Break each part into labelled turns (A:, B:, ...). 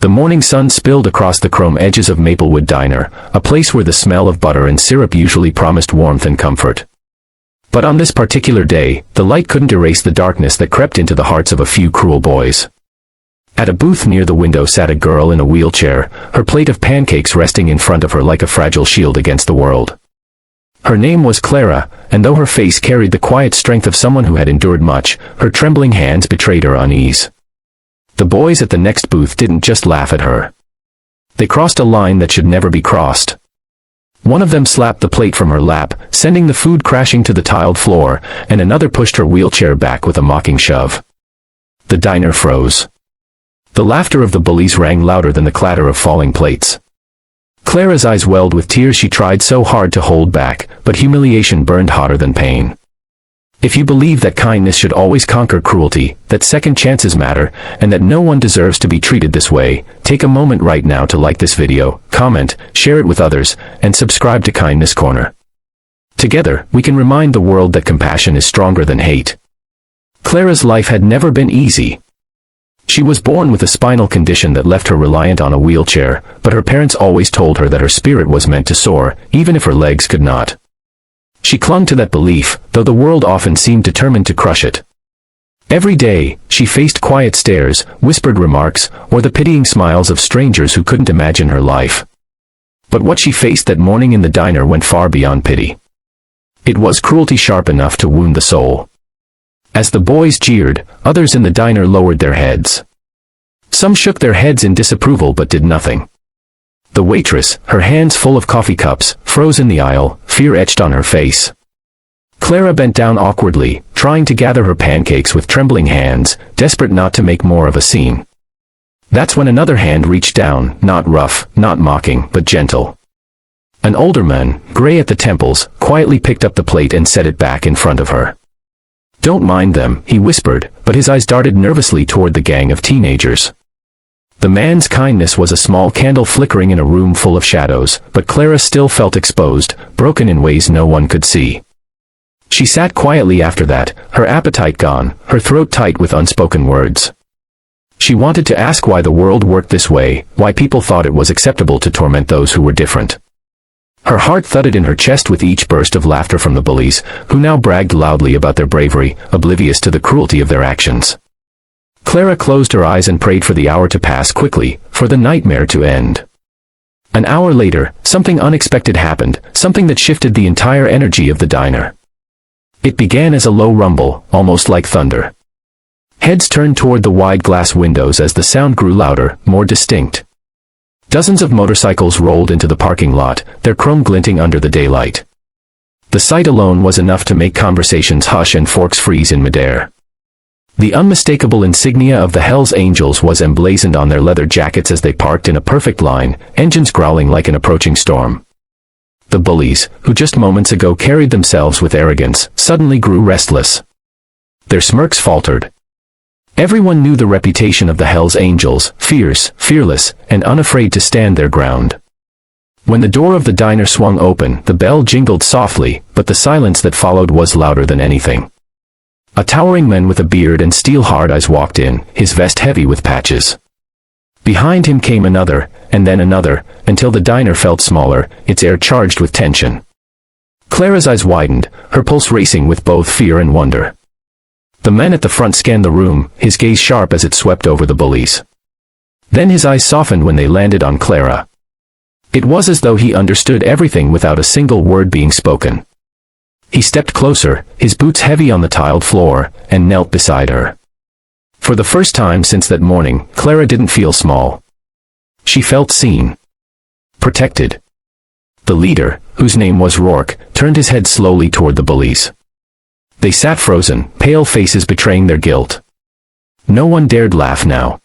A: The morning sun spilled across the chrome edges of Maplewood Diner, a place where the smell of butter and syrup usually promised warmth and comfort. But on this particular day, the light couldn't erase the darkness that crept into the hearts of a few cruel boys. At a booth near the window sat a girl in a wheelchair, her plate of pancakes resting in front of her like a fragile shield against the world. Her name was Clara, and though her face carried the quiet strength of someone who had endured much, her trembling hands betrayed her unease. The boys at the next booth didn't just laugh at her. They crossed a line that should never be crossed. One of them slapped the plate from her lap, sending the food crashing to the tiled floor, and another pushed her wheelchair back with a mocking shove. The diner froze. The laughter of the bullies rang louder than the clatter of falling plates. Clara's eyes welled with tears. She tried so hard to hold back, but humiliation burned hotter than pain. If you believe that kindness should always conquer cruelty, that second chances matter, and that no one deserves to be treated this way, take a moment right now to like this video, comment, share it with others, and subscribe to Kindness Corner. Together, we can remind the world that compassion is stronger than hate. Clara's life had never been easy. She was born with a spinal condition that left her reliant on a wheelchair, but her parents always told her that her spirit was meant to soar, even if her legs could not. She clung to that belief, though the world often seemed determined to crush it. Every day, she faced quiet stares, whispered remarks, or the pitying smiles of strangers who couldn't imagine her life. But what she faced that morning in the diner went far beyond pity. It was cruelty sharp enough to wound the soul. As the boys jeered, others in the diner lowered their heads. Some shook their heads in disapproval but did nothing. The waitress, her hands full of coffee cups, froze in the aisle, fear etched on her face. Clara bent down awkwardly, trying to gather her pancakes with trembling hands, desperate not to make more of a scene. That's when another hand reached down, not rough, not mocking, but gentle. An older man, gray at the temples, quietly picked up the plate and set it back in front of her. "Don't mind them," he whispered, but his eyes darted nervously toward the gang of teenagers. The man's kindness was a small candle flickering in a room full of shadows, but Clara still felt exposed, broken in ways no one could see. She sat quietly after that, her appetite gone, her throat tight with unspoken words. She wanted to ask why the world worked this way, why people thought it was acceptable to torment those who were different. Her heart thudded in her chest with each burst of laughter from the bullies, who now bragged loudly about their bravery, oblivious to the cruelty of their actions. Clara closed her eyes and prayed for the hour to pass quickly, for the nightmare to end. An hour later, something unexpected happened, something that shifted the entire energy of the diner. It began as a low rumble, almost like thunder. Heads turned toward the wide glass windows as the sound grew louder, more distinct. Dozens of motorcycles rolled into the parking lot, their chrome glinting under the daylight. The sight alone was enough to make conversations hush and forks freeze in midair. The unmistakable insignia of the Hells Angels was emblazoned on their leather jackets as they parked in a perfect line, engines growling like an approaching storm. The bullies, who just moments ago carried themselves with arrogance, suddenly grew restless. Their smirks faltered. Everyone knew the reputation of the Hells Angels, fierce, fearless, and unafraid to stand their ground. When the door of the diner swung open, the bell jingled softly, but the silence that followed was louder than anything. A towering man with a beard and steel-hard eyes walked in, his vest heavy with patches. Behind him came another, and then another, until the diner felt smaller, its air charged with tension. Clara's eyes widened, her pulse racing with both fear and wonder. The man at the front scanned the room, his gaze sharp as it swept over the bullies. Then his eyes softened when they landed on Clara. It was as though he understood everything without a single word being spoken. He stepped closer, his boots heavy on the tiled floor, and knelt beside her. For the first time since that morning, Clara didn't feel small. She felt seen. Protected. The leader, whose name was Rourke, turned his head slowly toward the bullies. They sat frozen, pale faces betraying their guilt. No one dared laugh now.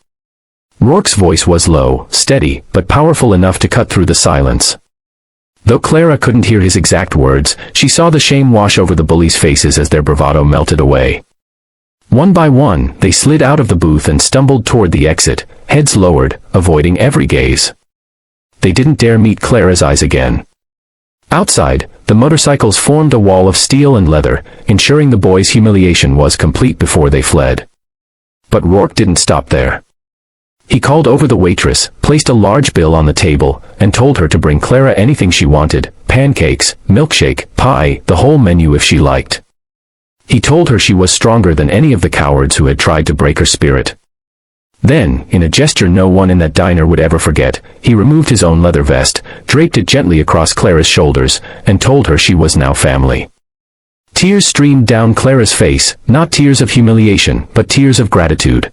A: Rourke's voice was low, steady, but powerful enough to cut through the silence. Though Clara couldn't hear his exact words, she saw the shame wash over the bullies' faces as their bravado melted away. One by one, they slid out of the booth and stumbled toward the exit, heads lowered, avoiding every gaze. They didn't dare meet Clara's eyes again. Outside, the motorcycles formed a wall of steel and leather, ensuring the boys' humiliation was complete before they fled. But Rourke didn't stop there. He called over the waitress, placed a large bill on the table, and told her to bring Clara anything she wanted, pancakes, milkshake, pie, the whole menu if she liked. He told her she was stronger than any of the cowards who had tried to break her spirit. Then, in a gesture no one in that diner would ever forget, he removed his own leather vest, draped it gently across Clara's shoulders, and told her she was now family. Tears streamed down Clara's face, not tears of humiliation, but tears of gratitude.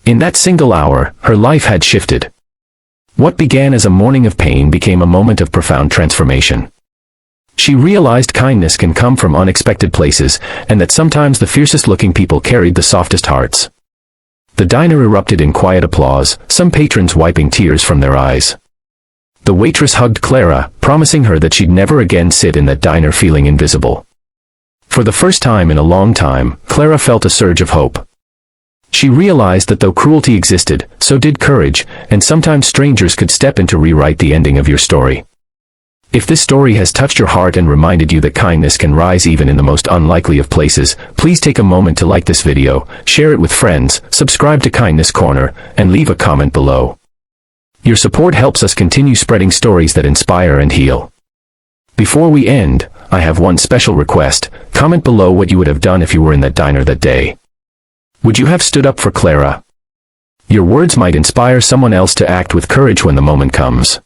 A: In that single hour, her life had shifted. What began as a morning of pain became a moment of profound transformation. She realized kindness can come from unexpected places, and that sometimes the fiercest-looking people carried the softest hearts. The diner erupted in quiet applause, some patrons wiping tears from their eyes. The waitress hugged Clara, promising her that she'd never again sit in that diner feeling invisible. For the first time in a long time, Clara felt a surge of hope. She realized that though cruelty existed, so did courage, and sometimes strangers could step in to rewrite the ending of your story. If this story has touched your heart and reminded you that kindness can rise even in the most unlikely of places, please take a moment to like this video, share it with friends, subscribe to Kindness Corner, and leave a comment below. Your support helps us continue spreading stories that inspire and heal. Before we end, I have one special request. Comment below what you would have done if you were in that diner that day. Would you have stood up for Clara? Your words might inspire someone else to act with courage when the moment comes.